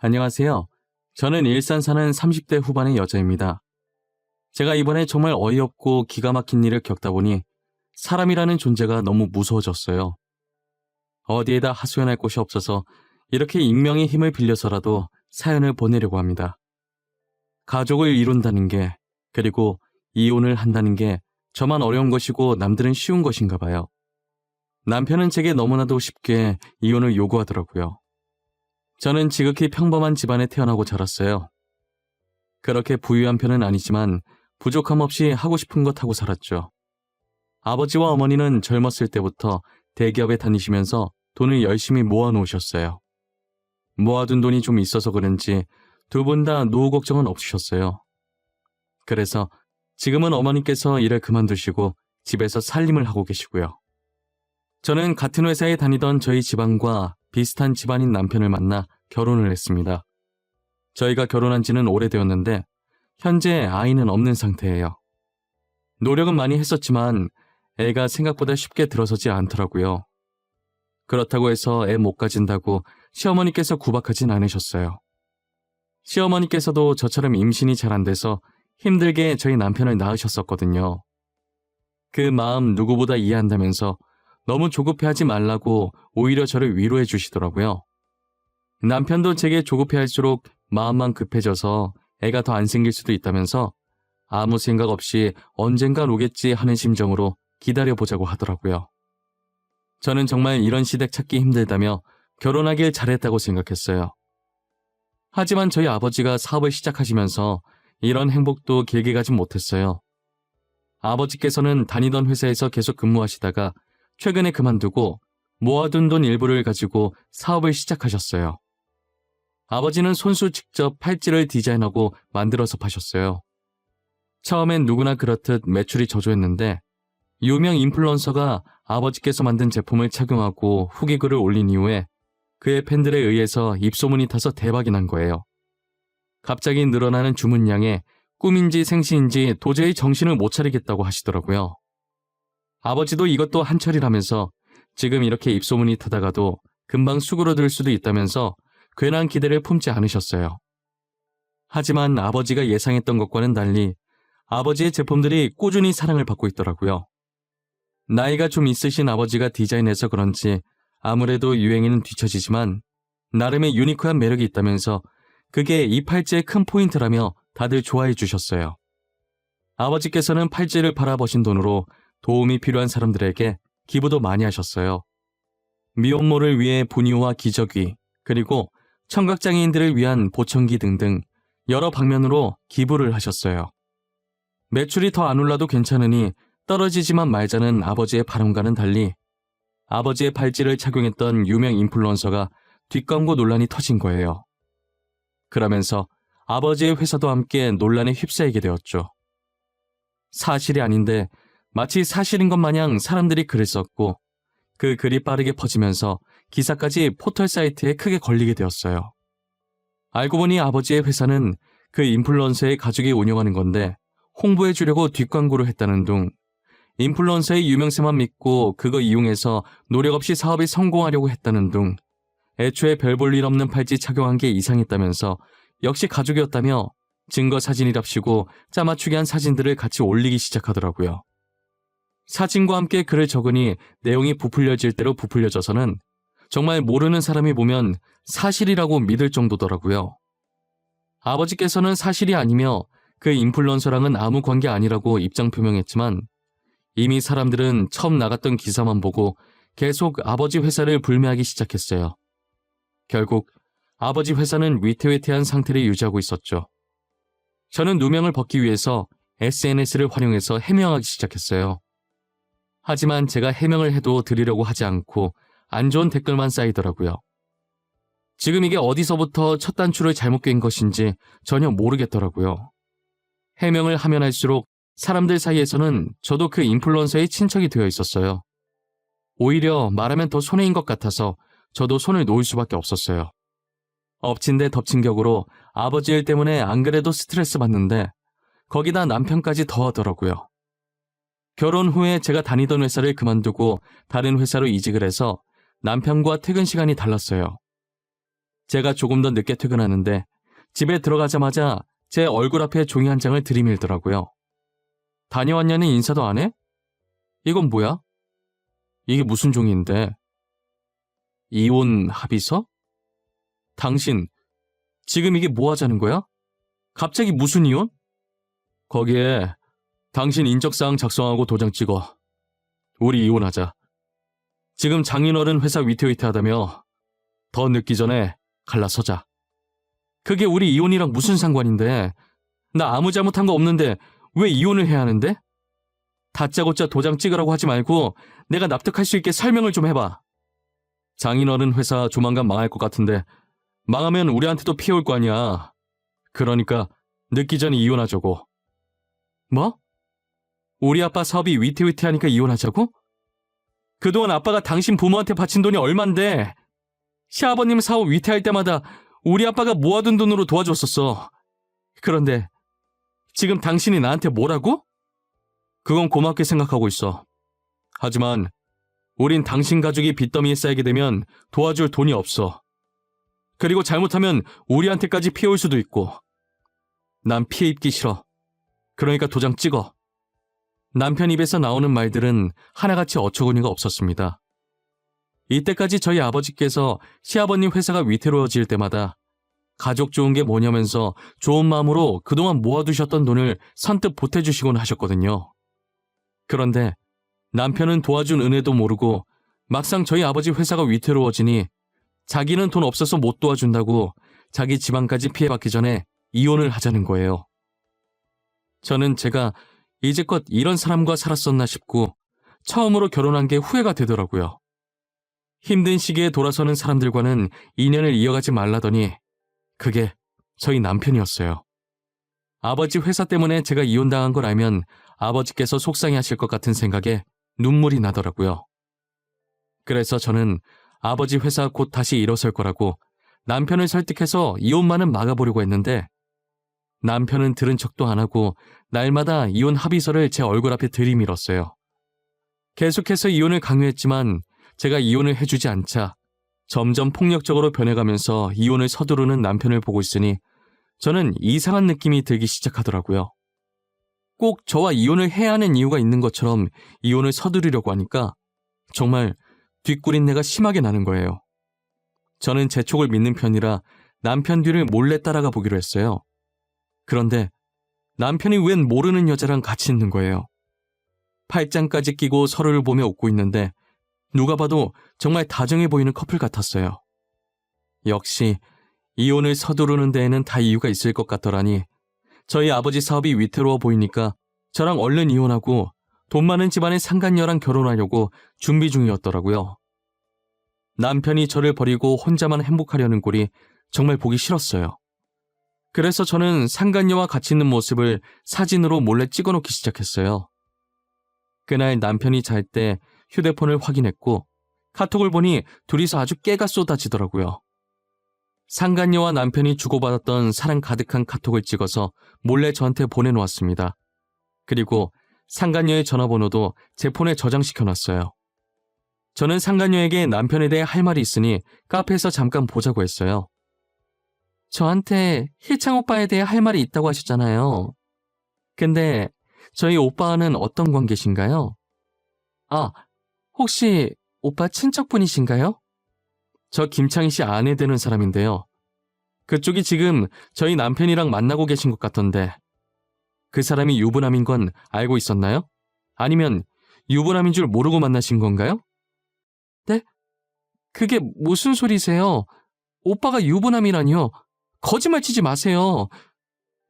안녕하세요. 저는 일산 사는 30대 후반의 여자입니다. 제가 이번에 정말 어이없고 기가 막힌 일을 겪다 보니 사람이라는 존재가 너무 무서워졌어요. 어디에다 하소연할 곳이 없어서 이렇게 익명의 힘을 빌려서라도 사연을 보내려고 합니다. 가족을 이룬다는 게, 그리고 이혼을 한다는 게 저만 어려운 것이고 남들은 쉬운 것인가 봐요. 남편은 제게 너무나도 쉽게 이혼을 요구하더라고요. 저는 지극히 평범한 집안에 태어나고 자랐어요. 그렇게 부유한 편은 아니지만 부족함 없이 하고 싶은 것 하고 살았죠. 아버지와 어머니는 젊었을 때부터 대기업에 다니시면서 돈을 열심히 모아놓으셨어요. 모아둔 돈이 좀 있어서 그런지 두 분 다 노후 걱정은 없으셨어요. 그래서 지금은 어머니께서 일을 그만두시고 집에서 살림을 하고 계시고요. 저는 같은 회사에 다니던 저희 집안과 비슷한 집안인 남편을 만나 결혼을 했습니다. 저희가 결혼한 지는 오래되었는데 현재 아이는 없는 상태예요. 노력은 많이 했었지만 애가 생각보다 쉽게 들어서지 않더라고요. 그렇다고 해서 애 못 가진다고 시어머니께서 구박하진 않으셨어요. 시어머니께서도 저처럼 임신이 잘 안 돼서 힘들게 저희 남편을 낳으셨었거든요. 그 마음 누구보다 이해한다면서 너무 조급해하지 말라고 오히려 저를 위로해 주시더라고요. 남편도 제게 조급해할수록 마음만 급해져서 애가 더 안 생길 수도 있다면서 아무 생각 없이 언젠간 오겠지 하는 심정으로 기다려보자고 하더라고요. 저는 정말 이런 시댁 찾기 힘들다며 결혼하길 잘했다고 생각했어요. 하지만 저희 아버지가 사업을 시작하시면서 이런 행복도 길게 가진 못했어요. 아버지께서는 다니던 회사에서 계속 근무하시다가 최근에 그만두고 모아둔 돈 일부를 가지고 사업을 시작하셨어요. 아버지는 손수 직접 팔찌를 디자인하고 만들어서 파셨어요. 처음엔 누구나 그렇듯 매출이 저조했는데 유명 인플루언서가 아버지께서 만든 제품을 착용하고 후기 글을 올린 이후에 그의 팬들에 의해서 입소문이 타서 대박이 난 거예요. 갑자기 늘어나는 주문량에 꿈인지 생시인지 도저히 정신을 못 차리겠다고 하시더라고요. 아버지도 이것도 한철이라면서 지금 이렇게 입소문이 타다가도 금방 수그러들 수도 있다면서 괜한 기대를 품지 않으셨어요. 하지만 아버지가 예상했던 것과는 달리 아버지의 제품들이 꾸준히 사랑을 받고 있더라고요. 나이가 좀 있으신 아버지가 디자인해서 그런지 아무래도 유행에는 뒤처지지만 나름의 유니크한 매력이 있다면서 그게 이 팔찌의 큰 포인트라며 다들 좋아해 주셨어요. 아버지께서는 팔찌를 팔아버신 돈으로 도움이 필요한 사람들에게 기부도 많이 하셨어요. 미혼모를 위해 분유와 기저귀, 그리고 청각장애인들을 위한 보청기 등등 여러 방면으로 기부를 하셨어요. 매출이 더 안 올라도 괜찮으니 떨어지지만 말자는 아버지의 바람과는 달리 아버지의 팔찌를 착용했던 유명 인플루언서가 뒷광고 논란이 터진 거예요. 그러면서 아버지의 회사도 함께 논란에 휩싸이게 되었죠. 사실이 아닌데 마치 사실인 것 마냥 사람들이 글을 썼고 그 글이 빠르게 퍼지면서 기사까지 포털 사이트에 크게 걸리게 되었어요. 알고 보니 아버지의 회사는 그 인플루언서의 가족이 운영하는 건데 홍보해 주려고 뒷광고를 했다는 둥, 인플루언서의 유명세만 믿고 그거 이용해서 노력 없이 사업이 성공하려고 했다는 둥, 애초에 별 볼 일 없는 팔찌 착용한 게 이상했다면서 역시 가족이었다며 증거 사진이랍시고 짜맞추게 한 사진들을 같이 올리기 시작하더라고요. 사진과 함께 글을 적으니 내용이 부풀려질 대로 부풀려져서는 정말 모르는 사람이 보면 사실이라고 믿을 정도더라고요. 아버지께서는 사실이 아니며 그 인플루언서랑은 아무 관계 아니라고 입장 표명했지만 이미 사람들은 처음 나갔던 기사만 보고 계속 아버지 회사를 불매하기 시작했어요. 결국 아버지 회사는 위태위태한 상태를 유지하고 있었죠. 저는 누명을 벗기 위해서 SNS를 활용해서 해명하기 시작했어요. 하지만 제가 해명을 해도 드리려고 하지 않고 안 좋은 댓글만 쌓이더라고요. 지금 이게 어디서부터 첫 단추를 잘못 꿰인 것인지 전혀 모르겠더라고요. 해명을 하면 할수록 사람들 사이에서는 저도 그 인플루언서의 친척이 되어 있었어요. 오히려 말하면 더 손해인 것 같아서 저도 손을 놓을 수밖에 없었어요. 엎친 데 덮친 격으로 아버지 일 때문에 안 그래도 스트레스 받는데 거기다 남편까지 더하더라고요. 결혼 후에 제가 다니던 회사를 그만두고 다른 회사로 이직을 해서 남편과 퇴근 시간이 달랐어요. 제가 조금 더 늦게 퇴근하는데 집에 들어가자마자 제 얼굴 앞에 종이 한 장을 들이밀더라고요. 다녀왔냐는 인사도 안 해? 이건 뭐야? 이게 무슨 종이인데? 이혼 합의서? 당신, 지금 이게 뭐 하자는 거야? 갑자기 무슨 이혼? 거기에 당신 인적사항 작성하고 도장 찍어. 우리 이혼하자. 지금 장인어른 회사 위태위태하다며 더 늦기 전에 갈라서자. 그게 우리 이혼이랑 무슨 상관인데? 나 아무 잘못한 거 없는데 왜 이혼을 해야 하는데? 다짜고짜 도장 찍으라고 하지 말고 내가 납득할 수 있게 설명을 좀 해봐. 장인어른 회사 조만간 망할 것 같은데 망하면 우리한테도 피해 올 거 아니야. 그러니까 늦기 전에 이혼하자고. 뭐? 우리 아빠 사업이 위태위태하니까 이혼하자고? 그동안 아빠가 당신 부모한테 바친 돈이 얼만데 시아버님 사업 위태할 때마다 우리 아빠가 모아둔 돈으로 도와줬었어. 그런데 지금 당신이 나한테 뭐라고? 그건 고맙게 생각하고 있어. 하지만 우린 당신 가족이 빚더미에 쌓이게 되면 도와줄 돈이 없어. 그리고 잘못하면 우리한테까지 피해 올 수도 있고. 난 피해 입기 싫어. 그러니까 도장 찍어. 남편 입에서 나오는 말들은 하나같이 어처구니가 없었습니다. 이때까지 저희 아버지께서 시아버님 회사가 위태로워질 때마다 가족 좋은 게 뭐냐면서 좋은 마음으로 그동안 모아두셨던 돈을 선뜻 보태주시곤 하셨거든요. 그런데 남편은 도와준 은혜도 모르고 막상 저희 아버지 회사가 위태로워지니 자기는 돈 없어서 못 도와준다고 자기 집안까지 피해받기 전에 이혼을 하자는 거예요. 저는 제가 이제껏 이런 사람과 살았었나 싶고 처음으로 결혼한 게 후회가 되더라고요. 힘든 시기에 돌아서는 사람들과는 인연을 이어가지 말라더니 그게 저희 남편이었어요. 아버지 회사 때문에 제가 이혼당한 걸 알면 아버지께서 속상해하실 것 같은 생각에 눈물이 나더라고요. 그래서 저는 아버지 회사 곧 다시 일어설 거라고 남편을 설득해서 이혼만은 막아보려고 했는데 남편은 들은 척도 안 하고 날마다 이혼 합의서를 제 얼굴 앞에 들이밀었어요. 계속해서 이혼을 강요했지만 제가 이혼을 해주지 않자 점점 폭력적으로 변해가면서 이혼을 서두르는 남편을 보고 있으니 저는 이상한 느낌이 들기 시작하더라고요. 꼭 저와 이혼을 해야 하는 이유가 있는 것처럼 이혼을 서두르려고 하니까 정말 뒷구린내가 심하게 나는 거예요. 저는 제 촉을 믿는 편이라 남편 뒤를 몰래 따라가 보기로 했어요. 그런데 남편이 웬 모르는 여자랑 같이 있는 거예요. 팔짱까지 끼고 서로를 보며 웃고 있는데 누가 봐도 정말 다정해 보이는 커플 같았어요. 역시 이혼을 서두르는 데에는 다 이유가 있을 것 같더라니 저희 아버지 사업이 위태로워 보이니까 저랑 얼른 이혼하고 돈 많은 집안의 상간녀랑 결혼하려고 준비 중이었더라고요. 남편이 저를 버리고 혼자만 행복하려는 꼴이 정말 보기 싫었어요. 그래서 저는 상간녀와 같이 있는 모습을 사진으로 몰래 찍어놓기 시작했어요. 그날 남편이 잘 때 휴대폰을 확인했고 카톡을 보니 둘이서 아주 깨가 쏟아지더라고요. 상간녀와 남편이 주고받았던 사랑 가득한 카톡을 찍어서 몰래 저한테 보내놓았습니다. 그리고 상간녀의 전화번호도 제 폰에 저장시켜놨어요. 저는 상간녀에게 남편에 대해 할 말이 있으니 카페에서 잠깐 보자고 했어요. 저한테 희창 오빠에 대해 할 말이 있다고 하셨잖아요. 근데 저희 오빠와는 어떤 관계신가요? 아, 혹시 오빠 친척분이신가요? 저 김창희 씨 아내 되는 사람인데요. 그쪽이 지금 저희 남편이랑 만나고 계신 것 같던데 그 사람이 유부남인 건 알고 있었나요? 아니면 유부남인 줄 모르고 만나신 건가요? 네? 그게 무슨 소리세요? 오빠가 유부남이라니요? 거짓말 치지 마세요.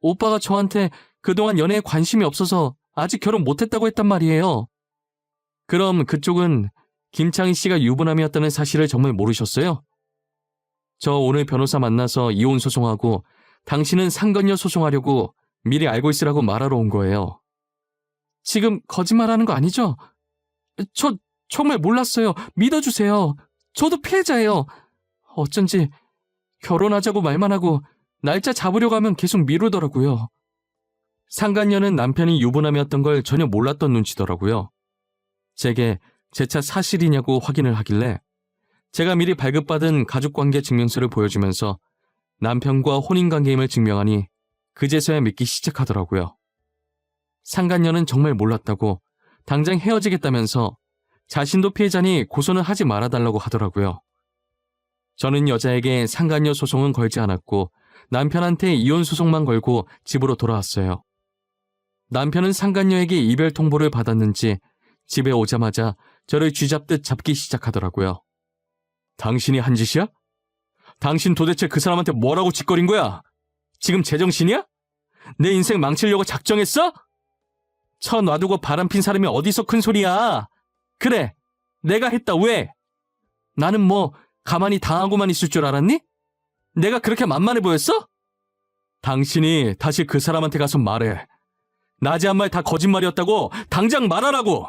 오빠가 저한테 그동안 연애에 관심이 없어서 아직 결혼 못했다고 했단 말이에요. 그럼 그쪽은 김창희 씨가 유부남이었다는 사실을 정말 모르셨어요? 저 오늘 변호사 만나서 이혼 소송하고 당신은 상간녀 소송하려고 미리 알고 있으라고 말하러 온 거예요. 지금 거짓말하는 거 아니죠? 저 정말 몰랐어요. 믿어주세요. 저도 피해자예요. 어쩐지 결혼하자고 말만 하고 날짜 잡으려고 하면 계속 미루더라고요. 상간녀는 남편이 유부남이었던 걸 전혀 몰랐던 눈치더라고요. 제게 제 차 사실이냐고 확인을 하길래 제가 미리 발급받은 가족관계 증명서를 보여주면서 남편과 혼인관계임을 증명하니 그제서야 믿기 시작하더라고요. 상간녀는 정말 몰랐다고 당장 헤어지겠다면서 자신도 피해자니 고소는 하지 말아달라고 하더라고요. 저는 여자에게 상간녀 소송은 걸지 않았고 남편한테 이혼 소송만 걸고 집으로 돌아왔어요. 남편은 상간녀에게 이별 통보를 받았는지 집에 오자마자 저를 쥐잡듯 잡기 시작하더라고요. 당신이 한 짓이야? 당신 도대체 그 사람한테 뭐라고 짓거린 거야? 지금 제정신이야? 내 인생 망치려고 작정했어? 쳐 놔두고 바람핀 사람이 어디서 큰 소리야? 그래, 내가 했다. 왜? 나는 뭐 가만히 당하고만 있을 줄 알았니? 내가 그렇게 만만해 보였어? 당신이 다시 그 사람한테 가서 말해. 나지 한 말 다 거짓말이었다고 당장 말하라고.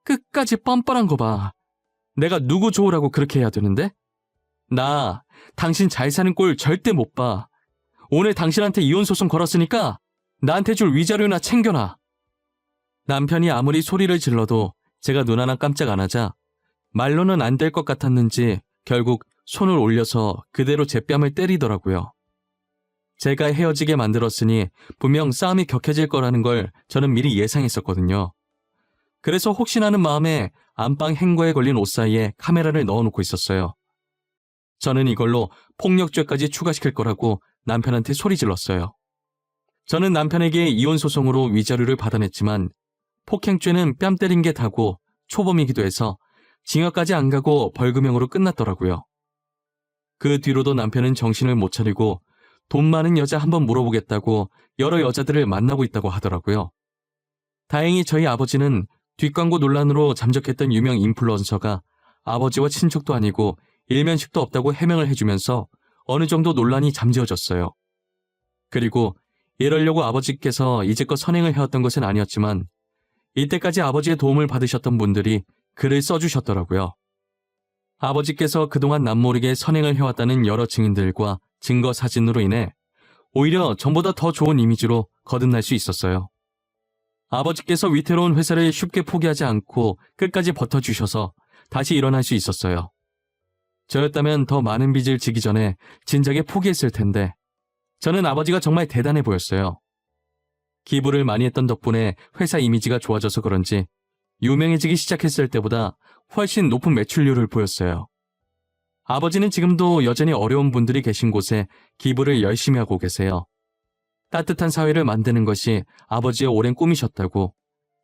끝까지 뻔뻔한 거 봐. 내가 누구 좋으라고 그렇게 해야 되는데? 나 당신 잘 사는 꼴 절대 못 봐. 오늘 당신한테 이혼 소송 걸었으니까 나한테 줄 위자료나 챙겨놔. 남편이 아무리 소리를 질러도 제가 눈 하나 깜짝 안 하자 말로는 안 될 것 같았는지 결국 손을 올려서 그대로 제 뺨을 때리더라고요. 제가 헤어지게 만들었으니 분명 싸움이 격해질 거라는 걸 저는 미리 예상했었거든요. 그래서 혹시나 하는 마음에 안방 행거에 걸린 옷 사이에 카메라를 넣어놓고 있었어요. 저는 이걸로 폭력죄까지 추가시킬 거라고 남편한테 소리 질렀어요. 저는 남편에게 이혼 소송으로 위자료를 받아냈지만 폭행죄는 뺨 때린 게 다고 초범이기도 해서 징역까지 안 가고 벌금형으로 끝났더라고요. 그 뒤로도 남편은 정신을 못 차리고 돈 많은 여자 한번 물어보겠다고 여러 여자들을 만나고 있다고 하더라고요. 다행히 저희 아버지는 뒷광고 논란으로 잠적했던 유명 인플루언서가 아버지와 친척도 아니고 일면식도 없다고 해명을 해주면서 어느 정도 논란이 잠재워졌어요. 그리고 이러려고 아버지께서 이제껏 선행을 해왔던 것은 아니었지만 이때까지 아버지의 도움을 받으셨던 분들이 글을 써주셨더라고요. 아버지께서 그동안 남모르게 선행을 해왔다는 여러 증인들과 증거 사진으로 인해 오히려 전보다 더 좋은 이미지로 거듭날 수 있었어요. 아버지께서 위태로운 회사를 쉽게 포기하지 않고 끝까지 버텨주셔서 다시 일어날 수 있었어요. 저였다면 더 많은 빚을 지기 전에 진작에 포기했을 텐데 저는 아버지가 정말 대단해 보였어요. 기부를 많이 했던 덕분에 회사 이미지가 좋아져서 그런지 유명해지기 시작했을 때보다 훨씬 높은 매출률을 보였어요. 아버지는 지금도 여전히 어려운 분들이 계신 곳에 기부를 열심히 하고 계세요. 따뜻한 사회를 만드는 것이 아버지의 오랜 꿈이셨다고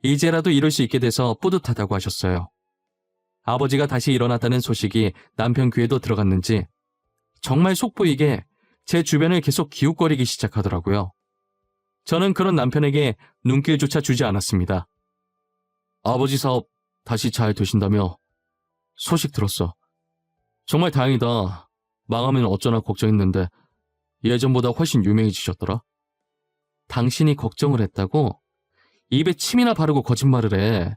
이제라도 이룰 수 있게 돼서 뿌듯하다고 하셨어요. 아버지가 다시 일어났다는 소식이 남편 귀에도 들어갔는지 정말 속보이게 제 주변을 계속 기웃거리기 시작하더라고요. 저는 그런 남편에게 눈길조차 주지 않았습니다. 아버지 사업 다시 잘 되신다며? 소식 들었어. 정말 다행이다. 망하면 어쩌나 걱정했는데 예전보다 훨씬 유명해지셨더라. 당신이 걱정을 했다고? 입에 침이나 바르고 거짓말을 해.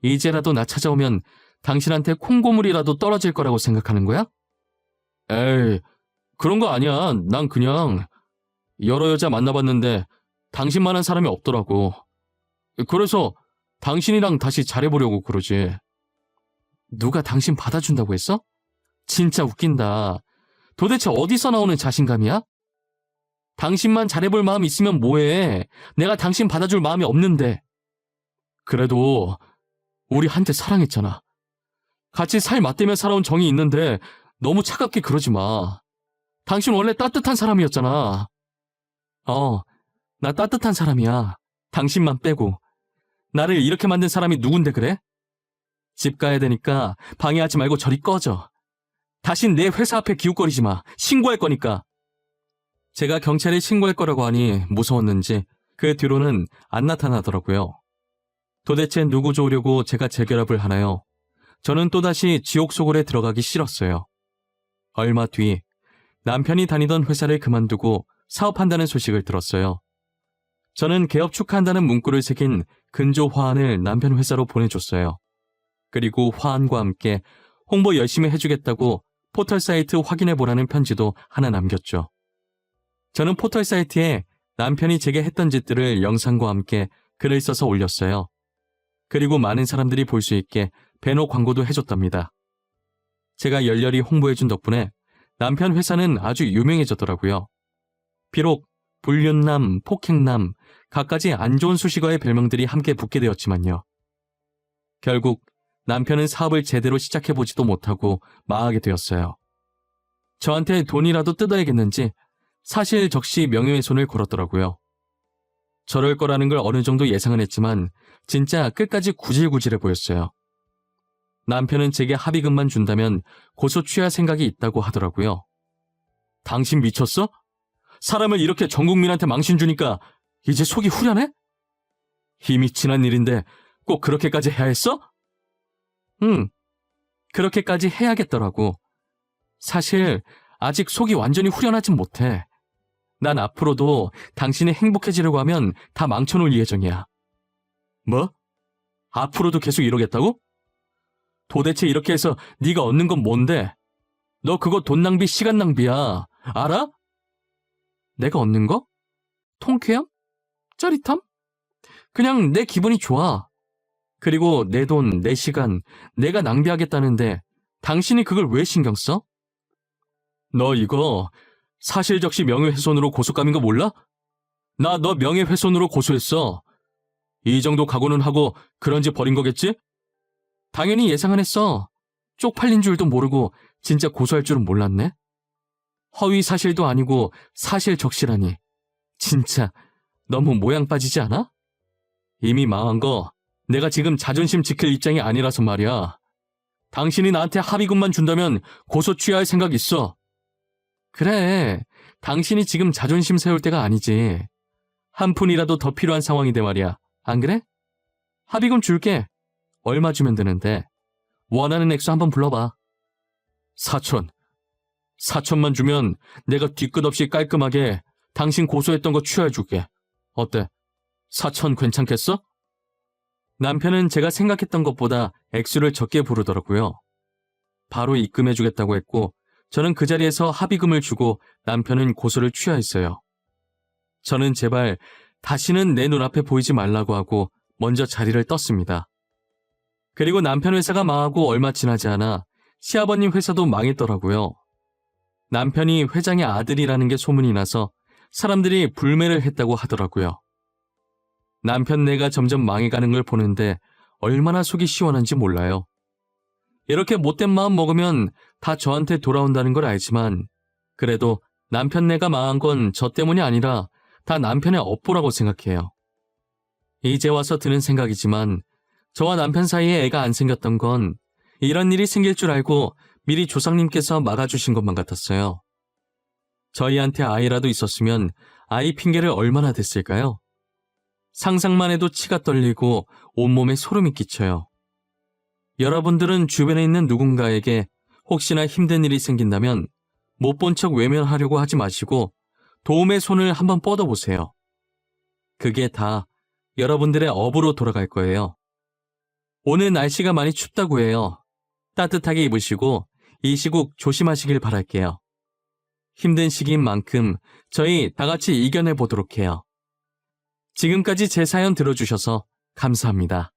이제라도 나 찾아오면 당신한테 콩고물이라도 떨어질 거라고 생각하는 거야? 에이, 그런 거 아니야. 난 그냥 여러 여자 만나봤는데 당신만한 사람이 없더라고. 그래서 당신이랑 다시 잘해보려고 그러지. 누가 당신 받아준다고 했어? 진짜 웃긴다. 도대체 어디서 나오는 자신감이야? 당신만 잘해볼 마음 있으면 뭐해. 내가 당신 받아줄 마음이 없는데. 그래도 우리 한때 사랑했잖아. 같이 살 맞대며 살아온 정이 있는데 너무 차갑게 그러지 마. 당신 원래 따뜻한 사람이었잖아. 나 따뜻한 사람이야. 당신만 빼고. 나를 이렇게 만든 사람이 누군데 그래? 집 가야 되니까 방해하지 말고 저리 꺼져. 다신 내 회사 앞에 기웃거리지 마. 신고할 거니까. 제가 경찰에 신고할 거라고 하니 무서웠는지 그 뒤로는 안 나타나더라고요. 도대체 누구 좋으려고 제가 재결합을 하나요? 저는 또다시 지옥 속으로 들어가기 싫었어요. 얼마 뒤 남편이 다니던 회사를 그만두고 사업한다는 소식을 들었어요. 저는 개업 축하한다는 문구를 새긴 근조 화환을 남편 회사로 보내줬어요. 그리고 화환과 함께 홍보 열심히 해주겠다고 포털 사이트 확인해보라는 편지도 하나 남겼죠. 저는 포털 사이트에 남편이 제게 했던 짓들을 영상과 함께 글을 써서 올렸어요. 그리고 많은 사람들이 볼 수 있게 배너 광고도 해줬답니다. 제가 열렬히 홍보해준 덕분에 남편 회사는 아주 유명해졌더라고요. 비록 불륜남, 폭행남, 갖가지 안 좋은 수식어의 별명들이 함께 붙게 되었지만요. 결국 남편은 사업을 제대로 시작해보지도 못하고 망하게 되었어요. 저한테 돈이라도 뜯어야겠는지 사실 적시 명예훼손을 걸었더라고요. 저럴 거라는 걸 어느 정도 예상은 했지만 진짜 끝까지 구질구질해 보였어요. 남편은 제게 합의금만 준다면 고소 취할 생각이 있다고 하더라고요. 당신 미쳤어? 사람을 이렇게 전 국민한테 망신 주니까 이제 속이 후련해? 이미 지난 일인데 꼭 그렇게까지 해야 했어? 응, 그렇게까지 해야겠더라고. 사실 아직 속이 완전히 후련하진 못해. 난 앞으로도 당신이 행복해지려고 하면 다 망쳐놓을 예정이야. 뭐? 앞으로도 계속 이러겠다고? 도대체 이렇게 해서 네가 얻는 건 뭔데? 너 그거 돈 낭비, 시간 낭비야. 알아? 내가 얻는 거? 통쾌함? 짜릿함? 그냥 내 기분이 좋아. 그리고 내 돈, 내 시간, 내가 낭비하겠다는데 당신이 그걸 왜 신경 써? 너 이거 사실 적시 명예훼손으로 고소감인 거 몰라? 나 너 명예훼손으로 고소했어. 이 정도 각오는 하고 그런 짓 벌인 거겠지? 당연히 예상은 했어. 쪽팔린 줄도 모르고 진짜 고소할 줄은 몰랐네. 허위 사실도 아니고 사실 적시라니. 진짜 너무 모양 빠지지 않아? 이미 망한 거 내가 지금 자존심 지킬 입장이 아니라서 말이야. 당신이 나한테 합의금만 준다면 고소 취하할 생각 있어. 그래, 당신이 지금 자존심 세울 때가 아니지. 한 푼이라도 더 필요한 상황인데 말이야. 안 그래? 합의금 줄게. 얼마 주면 되는데. 원하는 액수 한번 불러봐. 4천. 4천만 주면 내가 뒤끝 없이 깔끔하게 당신 고소했던 거 취하해줄게. 어때? 4천 괜찮겠어? 남편은 제가 생각했던 것보다 액수를 적게 부르더라고요. 바로 입금해주겠다고 했고 저는 그 자리에서 합의금을 주고 남편은 고소를 취하했어요. 저는 제발 다시는 내 눈앞에 보이지 말라고 하고 먼저 자리를 떴습니다. 그리고 남편 회사가 망하고 얼마 지나지 않아 시아버님 회사도 망했더라고요. 남편이 회장의 아들이라는 게 소문이 나서 사람들이 불매를 했다고 하더라고요. 남편네가 점점 망해가는 걸 보는데 얼마나 속이 시원한지 몰라요. 이렇게 못된 마음 먹으면 다 저한테 돌아온다는 걸 알지만 그래도 남편네가 망한 건 저 때문이 아니라 다 남편의 업보라고 생각해요. 이제 와서 드는 생각이지만 저와 남편 사이에 애가 안 생겼던 건 이런 일이 생길 줄 알고 미리 조상님께서 막아주신 것만 같았어요. 저희한테 아이라도 있었으면 아이 핑계를 얼마나 댔을까요? 상상만 해도 치가 떨리고 온몸에 소름이 끼쳐요. 여러분들은 주변에 있는 누군가에게 혹시나 힘든 일이 생긴다면 못 본 척 외면하려고 하지 마시고 도움의 손을 한번 뻗어보세요. 그게 다 여러분들의 업으로 돌아갈 거예요. 오늘 날씨가 많이 춥다고 해요. 따뜻하게 입으시고 이 시국 조심하시길 바랄게요. 힘든 시기인 만큼 저희 다 같이 이겨내보도록 해요. 지금까지 제 사연 들어주셔서 감사합니다.